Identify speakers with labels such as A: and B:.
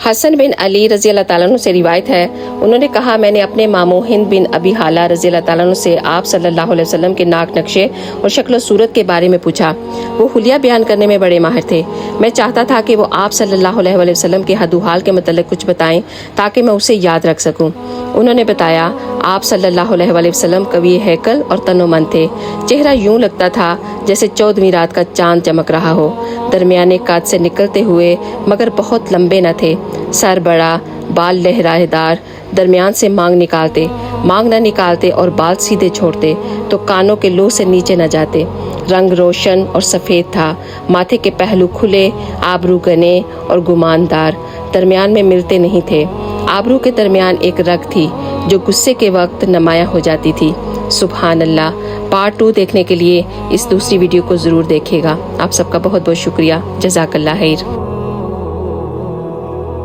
A: हसन बिन अली रजी अल्लाह ताला अन्हु से रिवायत है, उन्होंने कहा मैंने अपने मामू हिंद बिन अबी हाला रजी अल्लाह ताला अन्हु से आप सल्लल्लाहु अलैहि वसल्लम के नाक नक्शे और शक्ल सूरत के बारे में पूछा। वो हुलिया बयान करने में बड़े माहिर थे। मैं चाहता था कि वो आप सल्लल्लाहु अलैहि वसल्लम के हदुहाल के मतलब कुछ बताएं ताकि मैं उसे याद रख सकूं। उन्होंने बताया आप सल्लल्लाहु अलैहि वसल्लम कवि हैकल और तनोमंद थे। चेहरा यूं लगता था जैसे 14वीं रात का चांद चमक रहा हो। दरमियाने काद से निकलते हुए मगर बहुत लंबे न थे। सर बड़ा, बाल लहराएदार, दरमियान से मांग न निकालते और बाल सीधे छोड़ते तो कानों के लूह से नीचे न जाते। रंग रोशन और सफ़ेद था। माथे के पहलू खुले, आबरू घने और गुमानदार, दरमियान में मिलते नहीं थे। आबरू के दरमियान एक रग थी जो गुस्से के वक्त नुमायां हो जाती थी। सुभान अल्लाह। पार्ट 2 देखने के लिए इस दूसरी वीडियो को ज़रूर देखिएगा। आप सबका बहुत बहुत शुक्रिया। जज़ाकल्लाह खैर।